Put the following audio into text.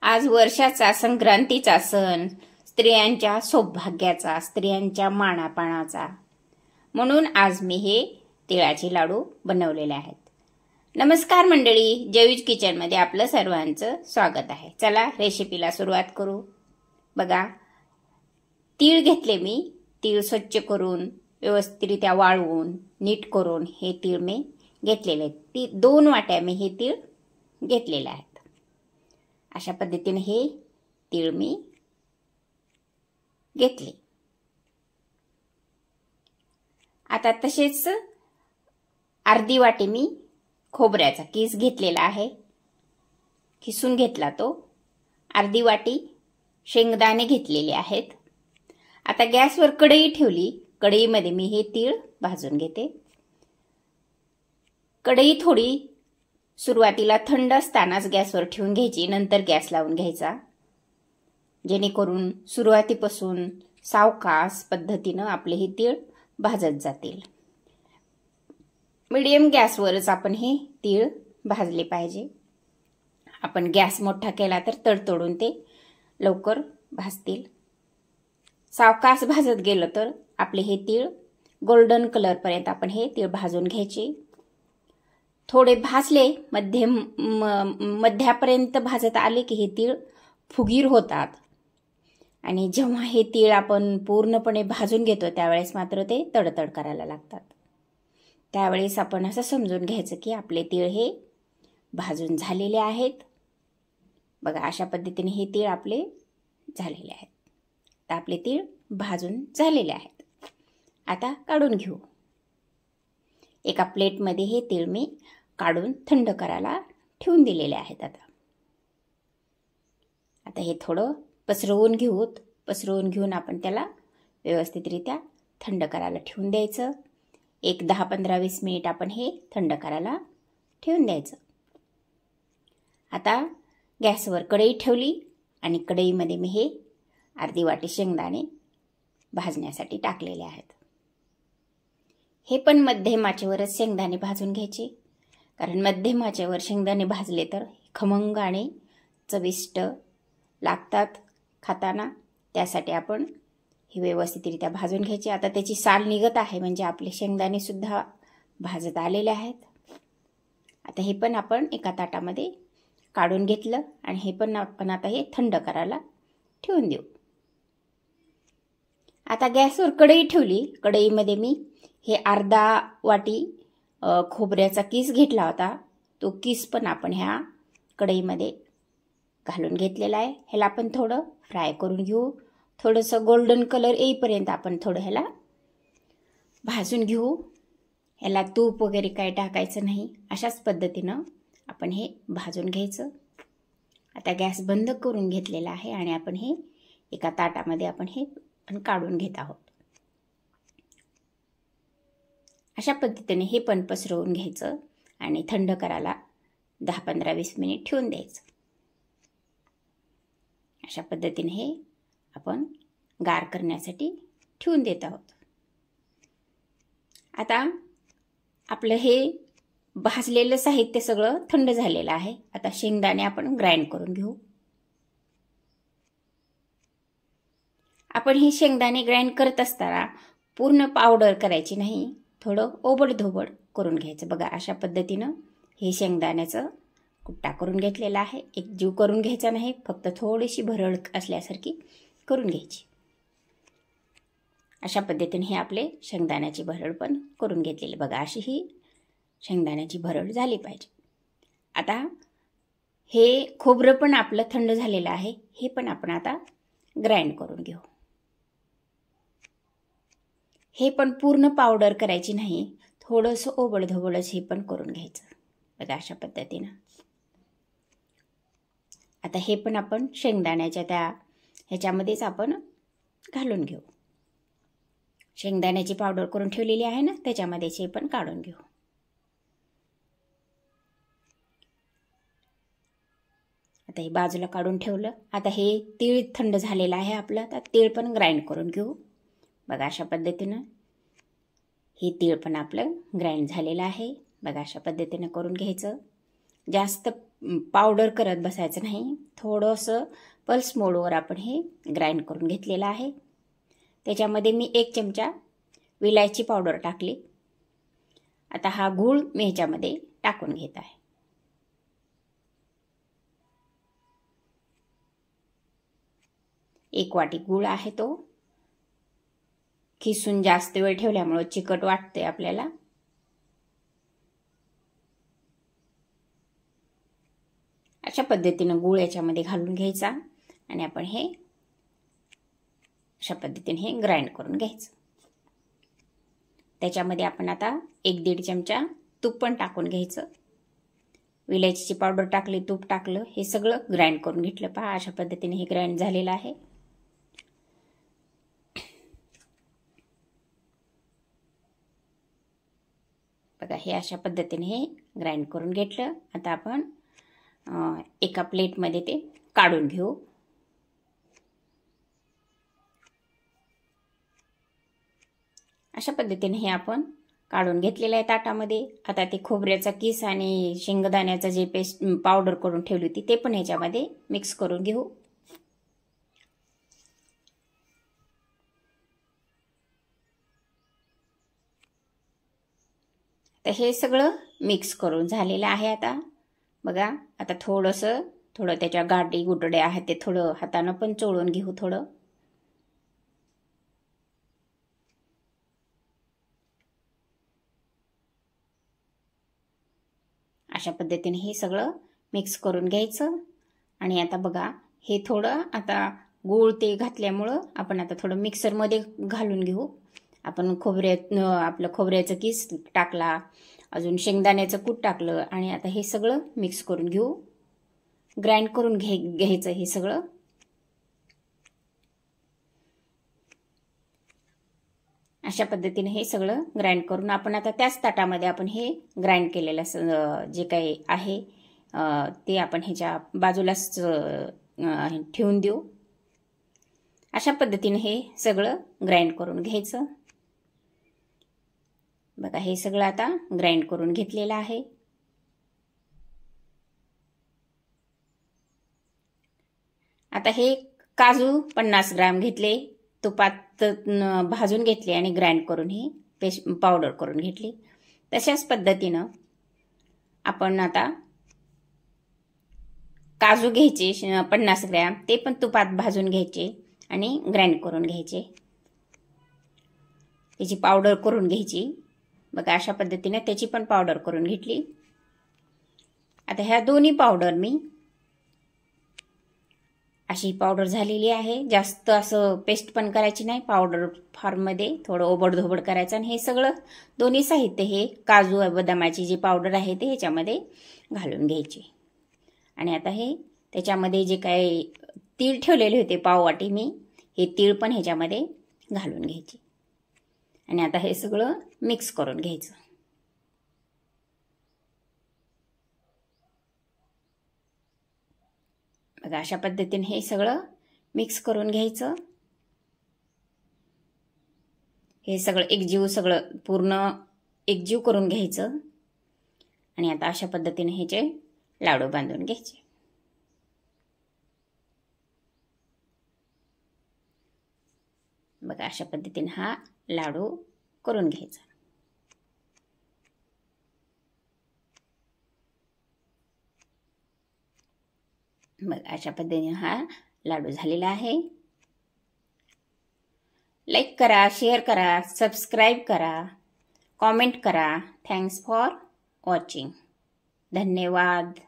आज वर्षाचा संक्रांतीचा सण, स्त्रियांच्या सौभाग्याचा, स्त्रियांच्या मानापानाचा, म्हणून आज मी हे तिळाचे लाडू बनवलेले आहेत. नमस्कार मंडळी, जयूज किचन मध्ये आपलं सर्वांचं स्वागत आहे. चला रेसिपीला सुरुवात करू. बघा, तीळ घेतले मी. तीळ स्वच्छ करून व्यवस्थितरित्या वाळवून नीट करून हे तीळ मी घेतलेले आहेत. 2 वाट्या मी हे तीळ घेतलेले आहेत. अशा पद्धतीने हे तीळ मी घेतले. आता तसेच अर्धी वाटी मी खोबऱ्याचा कीस घेतलेला आहे, खिसून घेतला तो. अर्धी वाटी शेंगदाणे घेतलेले आहेत. आता गॅसवर कढई ठेवली. कढईमध्ये मी हे तीळ भाजून घेते. कढई थोडी सुरुवातीला थंड असतानाच गॅसवर ठेवून घ्यायची, नंतर गॅस लावून घ्यायचा, जेणेकरून सुरुवातीपासून सावकाश पद्धतीनं आपले हे तीळ भाजत जातील. मीडियम गॅसवरच आपण हे तीळ भाजले पाहिजे. आपण गॅस मोठा केला तर तडतडून ते लवकर भाजतील. सावकाश भाजत गेलं तर आपले हे तीळ गोल्डन कलर पर्यंत आपण हे तीळ भाजून घ्यायचे. थोडे भाजले, मध्यापर्यंत भाजत आले की हे तीळ फुगीर होतात. आणि जेव्हा हे तीळ आपण पूर्णपणे भाजून घेतो त्यावेळेस मात्र ते तडतड करायला लागतात. त्यावेळेस आपण असं समजून घ्यायचं की आपले तीळ हे भाजून झालेले आहेत. बघा, अशा पद्धतीने हे तीळ आपले झालेले आहेत. तर आपले तीळ भाजून झालेले आहेत. आता काढून घेऊ. एका प्लेटमध्ये हे तीळ मी काढून थंड करायला ठेवून दिलेले आहेत. आता हे थोडं पसरवून घेऊन आपण त्याला व्यवस्थितरित्या थंड करायला ठेवून द्यायचं. एक 10-15-20 मिनिट आपण हे थंड करायला ठेवून द्यायचं. आता गॅसवर कढई ठेवली आणि कढईमध्ये मी हे अर्धी वाटी शेंगदाणे भाजण्यासाठी टाकलेले आहेत. हे पण मध्यम आचेवरच शेंगदाणे भाजून घ्यायचे, कारण मध्यम आचेवर शेंगदाणे भाजले तर खमंग आणि चविष्ट लागतात खाताना. त्यासाठी आपण हे व्यवस्थितरित्या भाजून घ्यायचे. आता त्याची साल निघत आहे, म्हणजे आपले शेंगदाणे सुद्धा भाजत आलेले आहेत. आता हे पण आपण एका ताटामध्ये काढून घेतलं आणि हे पण आपण आता हे थंड करायला ठेवून देऊ. आता गॅसवर कढई ठेवली. कढईमध्ये मी हे अर्धा वाटी खोबऱ्याचा कीस घेतला होता. तो कीस पण आपण ह्या कढईमध्ये घालून घेतलेला आहे. ह्याला आपण थोडं फ्राय करून घेऊ. थोडंसं गोल्डन कलर येईपर्यंत आपण थोडं ह्याला भाजून घेऊ. ह्याला तूप वगैरे काही टाकायचं नाही. अशाच पद्धतीनं आपण हे भाजून घ्यायचं. आता गॅस बंद करून घेतलेला आहे आणि आपण हे एका ताटामध्ये आपण हे काढून घेत आहोत. अशा पद्धतीने हे पण पसरवून घ्यायचं आणि थंड करायला 10-15-20 मिनिट ठेवून द्यायचं. अशा पद्धतीने हे आपण गार करण्यासाठी ठेवून देत आहोत. आता आपलं हे भाजलेलं साहित्य सगळं थंड झालेलं आहे. आता शेंगदाणे आपण ग्राइंड करून घेऊ. आपण हे शेंगदाणे ग्राइंड करत असताना पूर्ण पावडर करायची नाही, थोडं ओबडधोबड करून घ्यायचं. बघा, अशा पद्धतीनं हे शेंगदाण्याचं कुट्टा करून घेतलेला आहे. एक जीव करून घ्यायचा नाही, फक्त थोडीशी भरड असल्यासारखी करून घ्यायची. अशा पद्धतीने हे आपले शेंगदाण्याची भरड पण करून घेतलेली. बघा, अशी ही शेंगदाण्याची भरड झाली पाहिजे. आता हे खोबरं पण आपलं थंड झालेलं आहे. हे पण आपण आता ग्राइंड करून घेऊ. हे पण पूर्ण पावडर करायची नाही, थोडंसं ओबडधोबडच हे पण करून घ्यायचं. बघा, अशा पद्धतीनं. आता हे पण आपण शेंगदाण्याच्या त्या ह्याच्यामध्येच आपण घालून घेऊ. शेंगदाण्याची पावडर करून ठेवलेली आहे ना, त्याच्यामध्येच हे पण काढून घेऊ. आता हे बाजूला काढून ठेवलं. आता हे तीळ थंड झालेलं आहे आपलं. आता तीळ पण ग्राइंड करून घेऊ. बघा, अशा पद्धतीनं हे तीळ पण आपलं ग्राइंड झालेलं आहे. बघा, अशा पद्धतीनं करून घ्यायचं. जास्त पावडर करत बसायचं नाही, थोडंसं पल्स मोडवर आपण हे ग्राइंड करून घेतलेलं आहे. त्याच्यामध्ये मी 1 चमचा विलायची पावडर टाकली. आता हा गूळ मी ह्याच्यामध्ये टाकून घेत आहे. एक वाटी गूळ आहे तो. खिसून जास्त वेळ ठेवल्यामुळे चिकट वाटते आपल्याला. अशा पद्धतीने गूळ याच्यामध्ये घालून घ्यायचा आणि आपण हे अशा पद्धतीने हे ग्राइंड करून घ्यायचं. त्याच्यामध्ये आपण आता 1-1.5 चमचा तूप पण टाकून घ्यायचं. विलायचीची पावडर टाकली, तूप टाकलं, हे सगळं ग्राइंड करून घेतलं. पहा अशा पद्धतीने हे ग्राइंड झालेलं आहे. बघा हे अशा पद्धतीने हे ग्राइंड करून घेतलं. आता आपण एका प्लेटमध्ये ते काढून घेऊ. अशा पद्धतीने हे आपण काढून घेतलेलं आहे ताटामध्ये. आता ते खोबऱ्याचा किस आणि शेंगदाण्याचा जे पेस्ट पावडर करून ठेवली होती ते पण ह्याच्यामध्ये मिक्स करून घेऊ. तर हे सगळं मिक्स करून झालेलं आहे. आता बघा, आता थोडं त्याच्या गाठी गुटडे आहेत ते थोडं हातानं पण चोळून घेऊ. थोडं अशा पद्धतीने हे सगळं मिक्स करून घ्यायचं. आणि आता बघा हे थोडं आता गूळ ते घातल्यामुळं आपण आता थोडं मिक्सरमध्ये घालून घेऊ. आपण आपलं खोबऱ्याचं किस टाकला, अजून शेंगदाण्याचं कूट टाकलं आणि आता हे सगळं मिक्स करून घेऊ. ग्राइंड करून घ्यायचं हे सगळं. अशा पद्धतीने हे सगळं ग्राइंड करून आपण आता त्याच ताटामध्ये आपण हे ग्राइंड केलेलं जे काही आहे ते आपण ह्याच्या बाजूलाच ठेवून देऊ. अशा पद्धतीने हे सगळं ग्राइंड करून घ्यायचं. बघा हे सगळं आता ग्राइंड करून घेतलेलं आहे. आता हे काजू 50 ग्रॅम घेतले, तुपात भाजून घेतले आणि ग्राइंड करून ही पेस्ट पावडर करून घेतली. तशाच पद्धतीनं आपण आता काजू घ्यायचे 50 ग्रॅम, ते पण तुपात भाजून घ्यायचे आणि ग्राइंड करून घ्यायचे. त्याची पावडर करून घ्यायची. बघा अशा पद्धतीने त्याची पण पावडर करून घेतली. आता ह्या दोन्ही पावडर मी अशी पावडर झालेली आहे. जास्त असं पेस्ट पण करायची नाही, पावडर फॉर्ममध्ये थोडं ओबडधोबड करायचं. आणि हे सगळं दोन्ही साहित्य हे काजू बदामाची जी पावडर आहे ते ह्याच्यामध्ये घालून घ्यायची. आणि आता हे त्याच्यामध्ये जे काही तीळ ठेवलेले होते पाववाटी मी, हे तीळ पण ह्याच्यामध्ये घालून घ्यायचे. आणि आता हे सगळं मिक्स करून घ्यायचं. बघा अशा पद्धतीने हे सगळं मिक्स करून घ्यायचं. हे सगळं सगळं पूर्ण एकजीव करून घ्यायचं. आणि आता अशा पद्धतीने ह्याचे लाडू बांधून घ्यायचे. बघा अशा पद्धतीने हा लाडू करून घ्यायचा. बघा अशा पद्धतीने हा लाडू झालेला आहे. लाईक करा, शेअर करा, सबस्क्राईब करा, कॉमेंट करा. Thanks for watching. धन्यवाद.